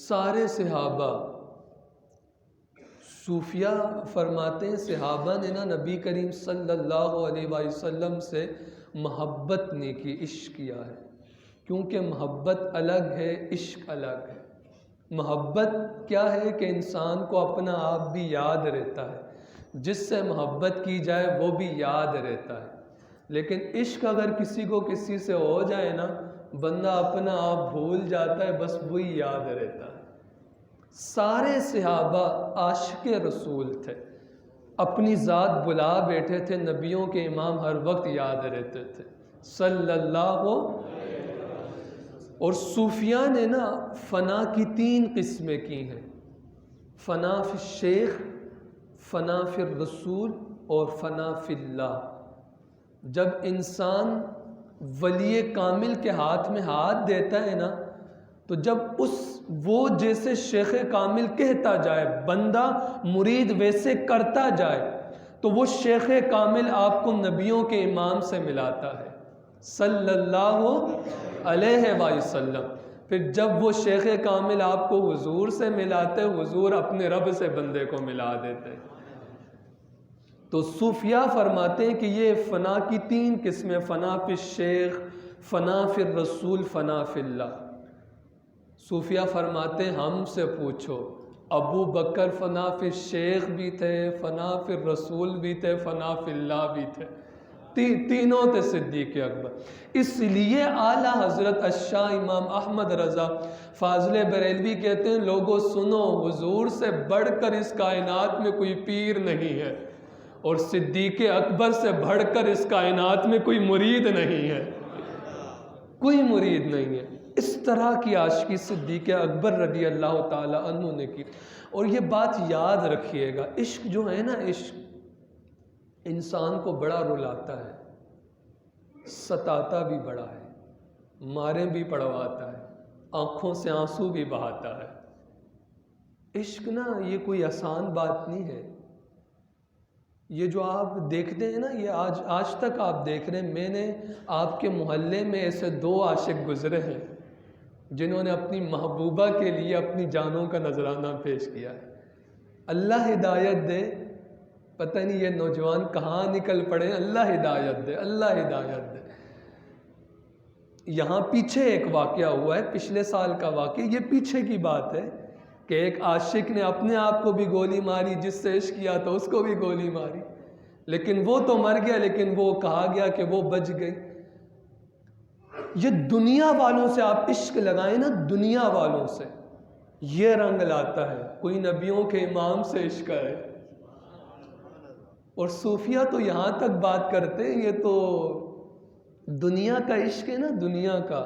سارے صحابہ، صوفیہ فرماتے ہیں صحابہ نے نا نبی کریم صلی اللہ علیہ وآلہ وسلم سے محبت نہیں کی، عشق کیا ہے، کیونکہ محبت الگ ہے، عشق الگ ہے۔ محبت کیا ہے کہ انسان کو اپنا آپ بھی یاد رہتا ہے، جس سے محبت کی جائے وہ بھی یاد رہتا ہے، لیکن عشق اگر کسی کو کسی سے ہو جائے نا، بندہ اپنا آپ بھول جاتا ہے، بس وہی یاد رہتا ہے۔ سارے صحابہ عاشق رسول تھے، اپنی ذات بلا بیٹھے تھے، نبیوں کے امام ہر وقت یاد رہتے تھے صلی اللہ اور صوفیہ نے نا فنا کی 3 قسمیں کی ہیں، فنا فی الشیخ، فنا فی الرسول اور فنا فی اللہ۔ جب انسان ولی کامل کے ہاتھ میں ہاتھ دیتا ہے نا، تو جب وہ جیسے شیخ کامل کہتا جائے، بندہ مرید ویسے کرتا جائے، تو وہ شیخ کامل آپ کو نبیوں کے امام سے ملاتا ہے صلی اللہ علیہ وآلہ وسلم۔ پھر جب وہ شیخ کامل آپ کو حضور سے ملاتے، حضور اپنے رب سے بندے کو ملا دیتے۔ تو صوفیہ فرماتے ہیں کہ یہ فنا کی 3 قسمیں، فنا فی الشیخ، فنا فی الرسول، فنا فی اللہ۔ صوفیہ فرماتے ہیں ہم سے پوچھو، ابو بکر فنا فی الشیخ بھی تھے، فنا فی الرسول بھی تھے، فنا فی اللہ بھی تھے، تینوں تھے صدیق اکبر۔ اس لیے اعلیٰ حضرت الشاہ امام احمد رضا فاضل بریلوی کہتے ہیں، لوگوں سنو، حضور سے بڑھ کر اس کائنات میں کوئی پیر نہیں ہے، اور صدیق اکبر سے بڑھ کر اس کائنات میں کوئی مرید نہیں ہے، کوئی مرید نہیں ہے۔ اس طرح کی عاشقی صدیق اکبر رضی اللہ تعالی عنہ نے کی۔ اور یہ بات یاد رکھیے گا، عشق جو ہے نا، عشق انسان کو بڑا رلاتا ہے، ستاتا بھی بڑا ہے، مارے بھی پڑواتا ہے، آنکھوں سے آنسو بھی بہاتا ہے۔ عشق نا یہ کوئی آسان بات نہیں ہے۔ یہ جو آپ دیکھتے ہیں نا، یہ آج تک آپ دیکھ رہے ہیں، میں نے آپ کے محلے میں ایسے 2 عاشق گزرے ہیں جنہوں نے اپنی محبوبہ کے لیے اپنی جانوں کا نذرانہ پیش کیا ہے۔ اللہ ہدایت دے، پتہ نہیں یہ نوجوان کہاں نکل پڑے، اللہ ہدایت دے، اللہ ہدایت دے۔ یہاں پیچھے ایک واقعہ ہوا ہے، پچھلے سال کا واقعہ، یہ پیچھے کی بات ہے کہ ایک عاشق نے اپنے آپ کو بھی گولی ماری، جس سے عشق کیا تو اس کو بھی گولی ماری، لیکن وہ تو مر گیا، لیکن وہ کہا گیا کہ وہ بچ گئی۔ یہ دنیا والوں سے آپ عشق لگائیں نا، دنیا والوں سے، یہ رنگ لاتا ہے۔ کوئی نبیوں کے امام سے عشق ہے، اور صوفیہ تو یہاں تک بات کرتے ہیں، یہ تو دنیا کا عشق ہے نا، دنیا کا۔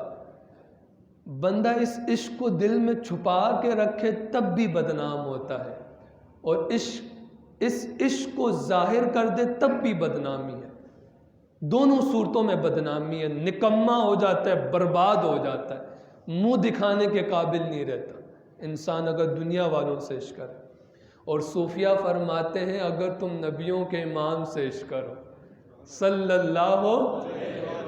بندہ اس عشق کو دل میں چھپا کے رکھے تب بھی بدنام ہوتا ہے، اور اس عشق کو ظاہر کر دے تب بھی بدنامی ہے۔ دونوں صورتوں میں بدنامی ہے، نکما ہو جاتا ہے، برباد ہو جاتا ہے، منہ دکھانے کے قابل نہیں رہتا انسان اگر دنیا والوں سے عشق کرے۔ اور صوفیہ فرماتے ہیں اگر تم نبیوں کے امام سے عشق کرو صلی اللہ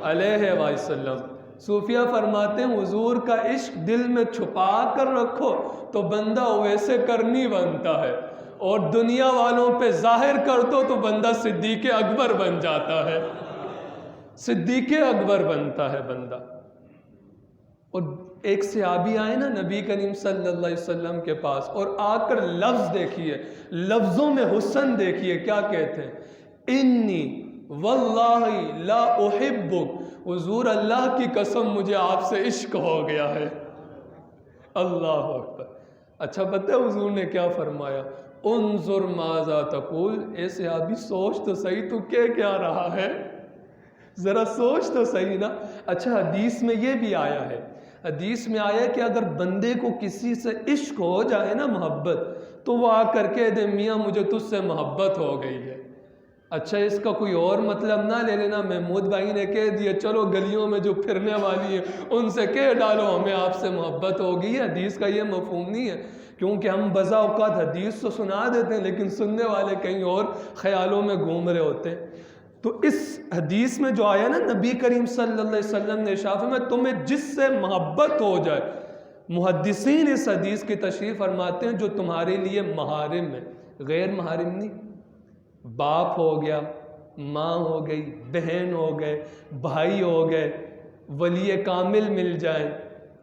علیہ وسلم، صوفیہ فرماتے ہیں حضور کا عشق دل میں چھپا کر رکھو تو بندہ ویسے کرنی بنتا ہے، اور دنیا والوں پہ ظاہر کر دو تو بندہ صدیق اکبر بن جاتا ہے، صدیق اکبر بنتا ہے بندہ۔ اور ایک صحابی آئے نا نبی کریم صلی اللہ علیہ وسلم کے پاس، اور آ کر لفظ دیکھیے، لفظوں میں حسن دیکھیے، کیا کہتے ہیں، انی واللہ لا احبک، حضور اللہ کی قسم مجھے آپ سے عشق ہو گیا ہے۔ اللہ اکبر۔ اچھا پتہ ہے حضور نے کیا فرمایا، انظر ماذا تقول، اے صحابی سوچ تو صحیح تو کہہ کیا رہا ہے، ذرا سوچ تو صحیح نا۔ اچھا حدیث میں یہ بھی آیا ہے، حدیث میں آیا کہ اگر بندے کو کسی سے عشق ہو جائے نا، محبت، تو وہ آ کر کہہ دے میاں مجھے تجھ سے محبت ہو گئی ہے۔ اچھا اس کا کوئی اور مطلب نہ لے لینا، محمود بھائی نے کہہ دیا چلو گلیوں میں جو پھرنے والی ہیں ان سے کہہ ڈالو ہمیں آپ سے محبت ہو گئی ہے۔ حدیث کا یہ مفہوم نہیں ہے، کیونکہ ہم بزا اوقات حدیث تو سنا دیتے ہیں لیکن سننے والے کہیں اور خیالوں میں گھوم رہے ہوتے ہیں۔ تو اس حدیث میں جو آیا نا، نبی کریم صلی اللہ علیہ وسلم نے ارشاد فرمایا تمہیں جس سے محبت ہو جائے محدثین اس حدیث کی تشریح فرماتے ہیں جو تمہارے لیے محارم ہے، غیر محارم نہیں، باپ ہو گیا، ماں ہو گئی، بہن ہو گئے، بھائی ہو گئے، ولی کامل مل جائیں،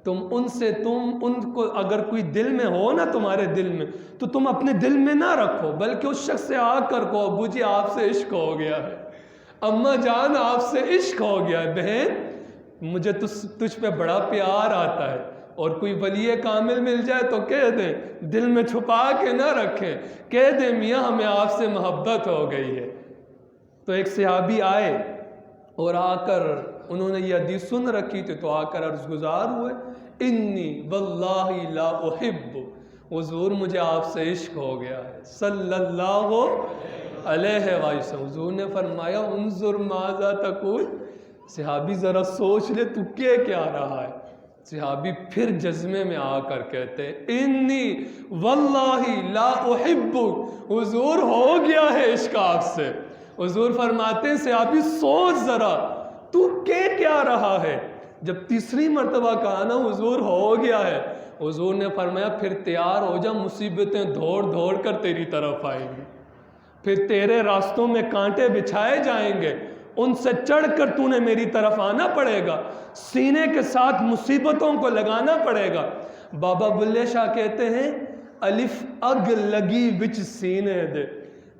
تم ان کو اگر کوئی دل میں ہو نا تمہارے دل میں، تو تم اپنے دل میں نہ رکھو، بلکہ اس شخص سے آ کر کہو ابو جی آپ سے عشق ہو گیا ہے، اماں جان آپ سے عشق ہو گیا ہے، بہن مجھے تجھ پہ بڑا پیار آتا ہے۔ اور کوئی ولی کامل مل جائے تو کہہ دیں، دل میں چھپا کے نہ رکھیں، کہہ دیں میاں ہمیں آپ سے محبت ہو گئی ہے۔ تو ایک صحابی آئے اور آ کر انہوں نے یہ حدیث سن رکھی تھی، تو آ کر عرض گزار ہوئے، انی واللہ لا احب، حضور مجھے آپ سے عشق ہو گیا ہے صلی اللہ علیہ وسلم۔ حضور نے فرمایا انظر ماذا تقول، صحابی ذرا سوچ لے تو کیا رہا ہے۔ صحابی پھر جذبے میں آ کر کہتے ہیں انی واللہ لا احب، حضور ہو گیا ہے عشق آپ سے۔ حضور فرماتے ہیں صحابی سوچ ذرا تو کیا رہا ہے۔ جب تیسری مرتبہ کہا نا حضور ہو گیا ہے، حضور نے فرمایا پھر تیار ہو جا، مصیبتیں دوڑ دوڑ کر تیری طرف آئیں گی، پھر تیرے راستوں میں کانٹے بچھائے جائیں گے، ان سے چڑھ کر تو نے میری طرف آنا پڑے گا، سینے کے ساتھ مصیبتوں کو لگانا پڑے گا۔ بابا بلے شاہ کہتے ہیں الف اگ لگی وچ سینے دے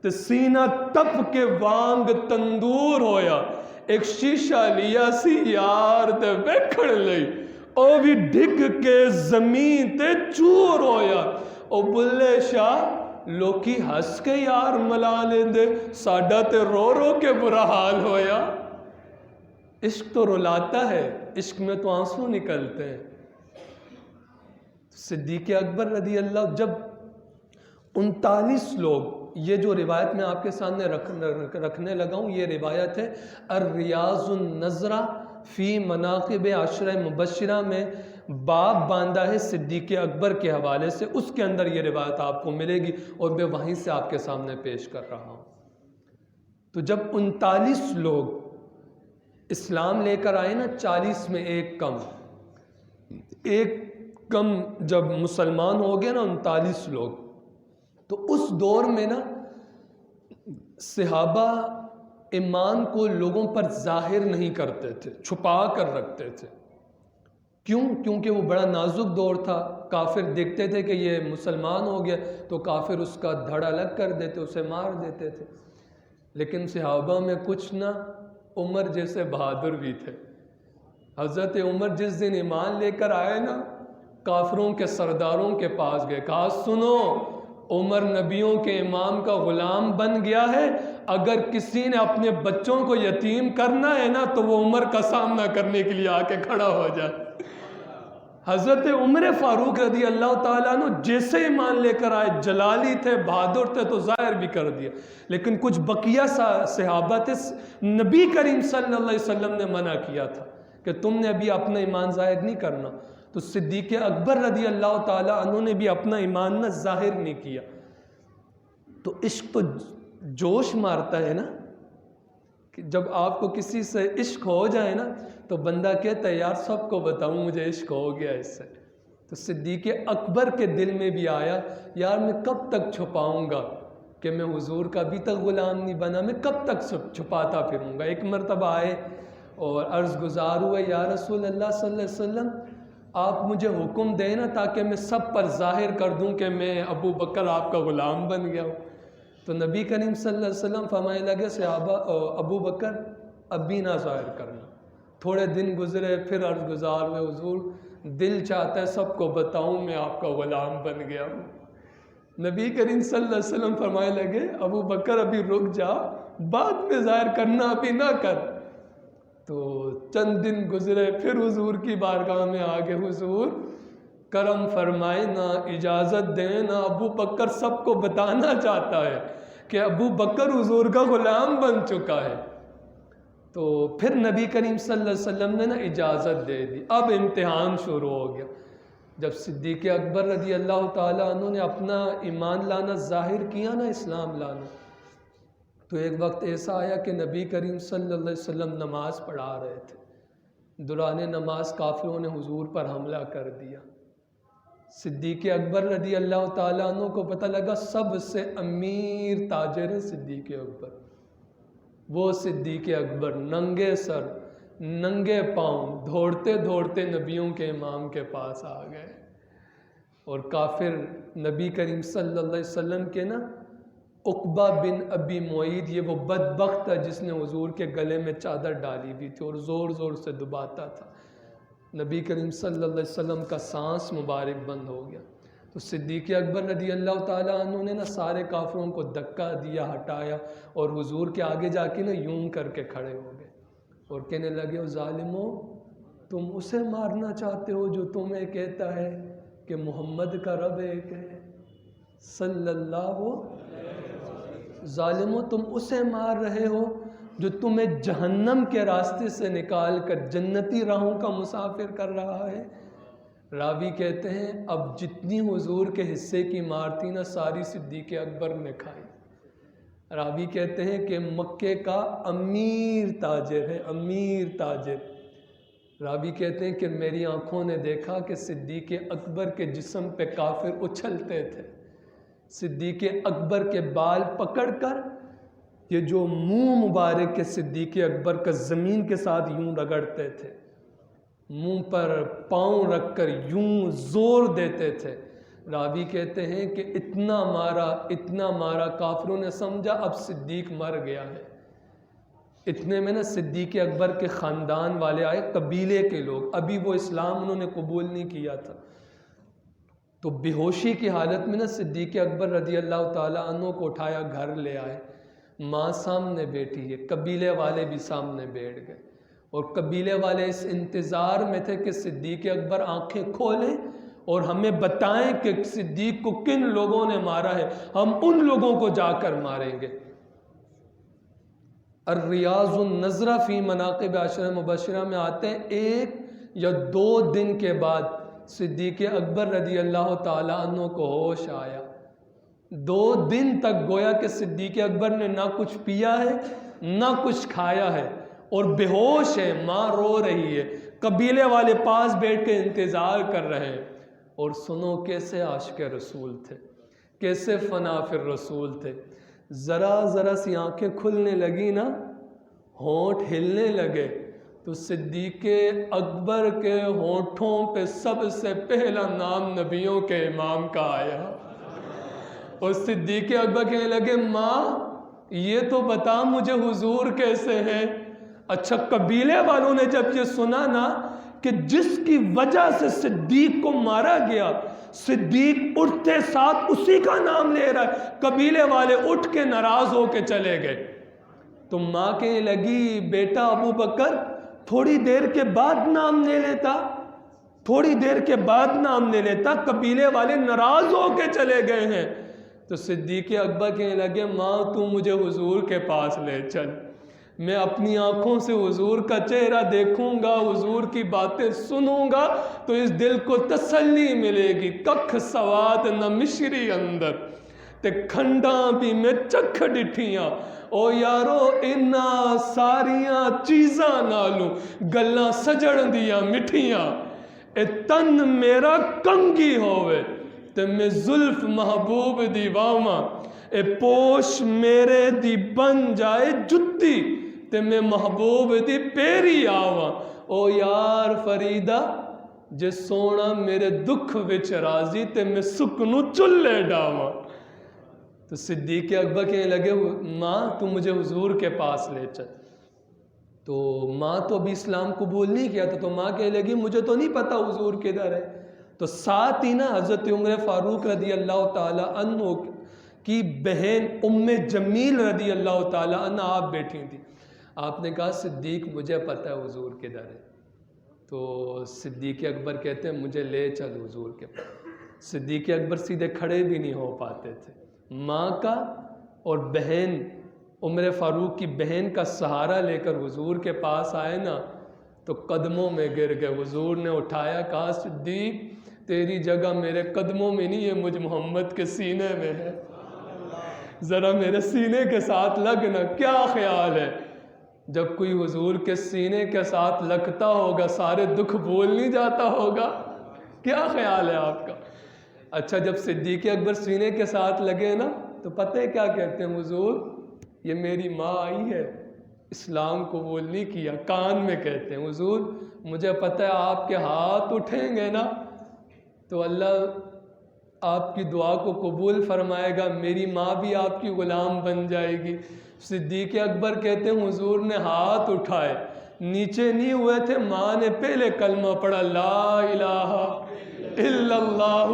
تے سینہ تپ کے وانگ تندور ہویا، ایک شیشہ لیا سی یار تے ویکھن لئی، او بھی ڈگ کے زمین تے چور ہویا۔ او بلے شاہ لوکی ہس کے یار ملا لیندے، ساڈا تے رو رو کے برا حال ہویا۔ عشق تو رلاتا ہے، عشق میں تو آنسو نکلتے ہیں۔ صدیق اکبر رضی اللہ، جب 39 لوگ، یہ جو روایت میں آپ کے سامنے رکھنے لگا ہوں، یہ روایت ہے الریاض النظرہ فی مناقب عشرہ مبشرہ میں باب باندھا ہے صدیق اکبر کے حوالے سے، اس کے اندر یہ روایت آپ کو ملے گی اور میں وہیں سے آپ کے سامنے پیش کر رہا ہوں۔ تو جب 39 لوگ اسلام لے کر آئے نا، 40 میں ایک کم جب مسلمان ہو گئے نا 39 لوگ، تو اس دور میں نا صحابہ ایمان کو لوگوں پر ظاہر نہیں کرتے تھے، چھپا کر رکھتے تھے۔ کیوں؟ کیونکہ وہ بڑا نازک دور تھا، کافر دیکھتے تھے کہ یہ مسلمان ہو گیا تو کافر اس کا دھڑ الگ کر دیتے، اسے مار دیتے تھے۔ لیکن صحابہ میں کچھ نہ، عمر جیسے بہادر بھی تھے۔ حضرت عمر جس دن ایمان لے کر آئے نا، کافروں کے سرداروں کے پاس گئے، کہا سنو عمر نبیوں کے امام کا غلام بن گیا ہے، اگر کسی نے اپنے بچوں کو یتیم کرنا ہے نا تو وہ عمر کا سامنا کرنے کے لیے آ کے کھڑا ہو جائے۔ حضرت عمر فاروق رضی اللہ تعالیٰ عنہ جیسے ایمان لے کر آئے، جلالی تھے، بہادر تھے، تو ظاہر بھی کر دیا۔ لیکن کچھ بقیہ صحابہ تھے، نبی کریم صلی اللہ علیہ وسلم نے منع کیا تھا کہ تم نے ابھی اپنا ایمان ظاہر نہیں کرنا، تو صدیق اکبر رضی اللہ تعالیٰ عنہ نے بھی اپنا ایمان نہ ظاہر نہیں کیا۔ تو عشق تو جوش مارتا ہے نا، کہ جب آپ کو کسی سے عشق ہو جائے نا تو بندہ کہتا ہے یار سب کو بتاؤں مجھے عشق ہو گیا اس سے۔ تو صدیق اکبر کے دل میں بھی آیا یار میں کب تک چھپاؤں گا کہ میں حضور کا ابھی تک غلام نہیں بنا، میں کب تک چھپاتا پھروں گا۔ ایک مرتبہ آئے اور عرض گزار ہوئے یا رسول اللہ صلی اللہ علیہ وسلم آپ مجھے حکم دیں نا تاکہ میں سب پر ظاہر کر دوں کہ میں ابو بکر آپ کا غلام بن گیا ہوں۔ تو نبی کریم صلی اللہ علیہ وسلم فرمائے لگے صحابہ ابو بکر اب بھی نہ ظاہر کرنا۔ تھوڑے دن گزرے، پھر عرض گزار ہوئے حضور دل چاہتا ہے سب کو بتاؤں میں آپ کا غلام بن گیا ہوں۔ نبی کریم صلی اللہ علیہ وسلم فرمائے لگے ابو بکر ابھی رک جا، بعد میں ظاہر کرنا، ابھی نہ کر۔ تو چند دن گزرے، پھر حضور کی بارگاہ میں آگے حضور کرم فرمائے، نہ اجازت دیں، نہ ابو بکر سب کو بتانا چاہتا ہے کہ ابو بکر حضور کا غلام بن چکا ہے۔ تو پھر نبی کریم صلی اللہ علیہ وسلم نے نا اجازت دے دی، اب امتحان شروع ہو گیا۔ جب صدیق اکبر رضی اللہ تعالیٰ عنہ نے اپنا ایمان لانا ظاہر کیا نا، اسلام لانا، تو ایک وقت ایسا آیا کہ نبی کریم صلی اللہ علیہ وسلم نماز پڑھا رہے تھے، دوران نماز کافروں نے حضور پر حملہ کر دیا۔ صدیق اکبر رضی اللہ تعالیٰ عنہ کو پتہ لگا سب سے امیر تاجر ہے صدیق اکبر. وہ صدیق اکبر ننگے سر ننگے پاؤں دوڑتے دوڑتے نبیوں کے امام کے پاس آ گئے. اور کافر نبی کریم صلی اللہ علیہ وسلم کے نا عقبہ بن ابی معید، یہ وہ بدبخت تھا جس نے حضور کے گلے میں چادر ڈالی ہوئی تھی اور زور زور سے دباتا تھا. نبی کریم صلی اللہ علیہ وسلم کا سانس مبارک بند ہو گیا. تو صدیق اکبر رضی اللہ تعالیٰ عنہ نے نا سارے کافروں کو دھکا دیا، ہٹایا، اور حضور کے آگے جا کے نا یوں کر کے کھڑے ہو گئے اور کہنے لگے ظالمو، تم اسے مارنا چاہتے ہو جو تمہیں کہتا ہے کہ محمد کا رب ایک ہے صلی اللہ. ظالمو، تم اسے مار رہے ہو جو تمہیں جہنم کے راستے سے نکال کر جنتی راہوں کا مسافر کر رہا ہے. راوی کہتے ہیں اب جتنی حضور کے حصے کی مار تھی نا ساری صدیق اکبر نے کھائی. راوی کہتے ہیں کہ مکے کا امیر تاجر ہے، امیر تاجر. راوی کہتے ہیں کہ میری آنکھوں نے دیکھا کہ صدیق اکبر کے جسم پہ کافر اچھلتے تھے. صدیق اکبر کے بال پکڑ کر یہ جو منہ مبارک کے صدیق اکبر کا زمین کے ساتھ یوں رگڑتے تھے، منہ پر پاؤں رکھ کر یوں زور دیتے تھے. راوی کہتے ہیں کہ اتنا مارا کافروں نے سمجھا اب صدیق مر گیا ہے. اتنے میں نا صدیق اکبر کے خاندان والے آئے، قبیلے کے لوگ، ابھی وہ اسلام انہوں نے قبول نہیں کیا تھا. تو بے ہوشی کی حالت میں نا صدیق اکبر رضی اللہ تعالیٰ عنہ کو اٹھایا، گھر لے آئے. ماں سامنے بیٹھی ہے، قبیلے والے بھی سامنے بیٹھ گئے، اور قبیلے والے اس انتظار میں تھے کہ صدیق اکبر آنکھیں کھولیں اور ہمیں بتائیں کہ صدیق کو کن لوگوں نے مارا ہے، ہم ان لوگوں کو جا کر ماریں گے. الریاض النظرہ فی مناقب عشرہ مبشرہ میں آتے ہیں 1 یا 2 دن کے بعد صدیق اکبر رضی اللہ تعالیٰ عنہ کو ہوش آیا. 2 دن تک گویا کہ صدیق اکبر نے نہ کچھ پیا ہے نہ کچھ کھایا ہے اور بے ہوش ہے. ماں رو رہی ہے، قبیلے والے پاس بیٹھ کے انتظار کر رہے ہیں. اور سنو کیسے عاشق رسول تھے، کیسے فنا فی الرسول تھے. ذرا سی آنکھیں کھلنے لگی نا، ہونٹ ہلنے لگے، تو صدیق اکبر کے ہونٹوں پہ سب سے پہلا نام نبیوں کے امام کا آیا. اور صدیق اکبر کہنے لگے ماں یہ تو بتا مجھے حضور کیسے ہیں. اچھا، قبیلے والوں نے جب یہ سنا نا کہ جس کی وجہ سے صدیق کو مارا گیا، صدیق اٹھتے ساتھ اسی کا نام لے رہا ہے، قبیلے والے اٹھ کے ناراض ہو کے چلے گئے. تو ماں کہنے لگی بیٹا ابو بکر تھوڑی دیر کے بعد نام لے لیتا، تھوڑی دیر کے بعد نام لے لیتا، قبیلے والے ناراض ہو کے چلے گئے ہیں. تو صدیق اکبر کہنے لگے ماں تو مجھے حضور کے پاس لے چل، میں اپنی آنکھوں سے حضور کا چہرہ دیکھوں گا، حضور کی باتیں سنوں گا تو اس دل کو تسلی ملے گی. ککھ سواد نہ مشری اندر تے کھنڈاں بھی میں چکھ ڈٹھیاں، او یارو انہاں ساریاں چیزاں نالوں گلاں سجن دیاں مٹھیاں. اے تن میرا کنگی ہوئے تے میں زلف محبوب دی واواں، اے پوش میرے دی بن جائے جتی تے میں محبوب دی پیری آواں. او یار فریدہ جے سونا میرے دکھ وچ راضی تے میں سکنوں چلے ڈاواں. تو صدیق اکبر کہنے لگے ماں تو مجھے حضور کے پاس لے چل. تو ماں تو ابھی اسلام قبول نہیں کیا تھا، تو ماں کہنے لگی مجھے تو نہیں پتا حضور کدھر ہے. تو ساتھ ہی نا حضرت عمر فاروق رضی اللہ تعالی عنہ کی بہن ام جمیل رضی اللہ تعالی عنہ آپ بیٹھی تھی. آپ نے کہا صدیق مجھے پتا ہے حضور کدھر ہے. تو صدیق اکبر کہتے ہیں مجھے لے چل حضور کے پاس. صدیق اکبر سیدھے کھڑے بھی نہیں ہو پاتے تھے. ماں کا اور بہن عمر فاروق کی بہن کا سہارا لے کر حضور کے پاس آئے نا تو قدموں میں گر گئے. حضور نے اٹھایا، کہا صدیق تیری جگہ میرے قدموں میں نہیں ہے، مجھ محمد کے سینے میں ہے، ذرا میرے سینے کے ساتھ لگنا. کیا خیال ہے جب کوئی حضور کے سینے کے ساتھ لگتا ہوگا سارے دکھ بھول نہیں جاتا ہوگا؟ کیا خیال ہے آپ کا؟ اچھا جب صدیق اکبر سینے کے ساتھ لگے نا تو پتہ ہے کیا کہتے ہیں حضور یہ میری ماں آئی ہے، اسلام قبول نہیں کیا، کان میں کہتے ہیں حضور مجھے پتہ ہے آپ کے ہاتھ اٹھیں گے نا تو اللہ آپ کی دعا کو قبول فرمائے گا، میری ماں بھی آپ کی غلام بن جائے گی۔ صدیق اکبر کہتے ہیں حضور نے ہاتھ اٹھائے، نیچے نہیں ہوئے تھے، ماں نے پہلے کلمہ پڑھا لا الہ الا اللہ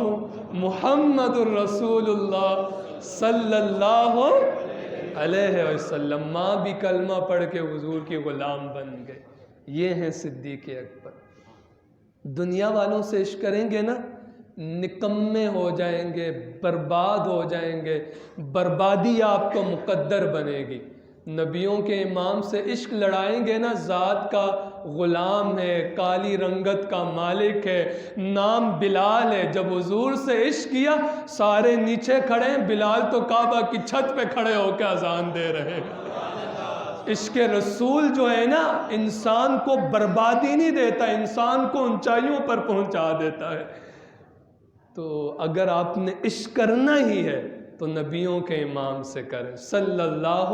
محمد الرسول اللہ صلی اللہ علیہ وسلم، ماں بھی کلمہ پڑھ کے حضور کی غلام بن گئے۔ یہ ہیں صدیق اکبر۔ دنیا والوں سے عشق کریں گے نا نکمے ہو جائیں گے، برباد ہو جائیں گے، بربادی آپ کو مقدر بنے گی۔ نبیوں کے امام سے عشق لڑائیں گے نا، ذات کا غلام ہے، کالی رنگت کا مالک ہے، نام بلال ہے، جب حضور سے عشق کیا سارے نیچے کھڑے ہیں، بلال تو کعبہ کی چھت پہ کھڑے ہو کے اذان دے رہے ہیں۔ عشق رسول جو ہے نا انسان کو بربادی نہیں دیتا، انسان کو اونچائیوں پر پہنچا دیتا ہے۔ تو اگر آپ نے عشق کرنا ہی ہے تو نبیوں کے امام سے کریں صلی اللہ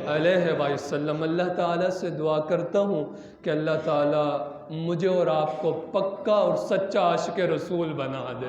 علیہ وسلم۔ اللہ تعالیٰ سے دعا کرتا ہوں کہ اللہ تعالیٰ مجھے اور آپ کو پکا اور سچا عاشق رسول بنا دے۔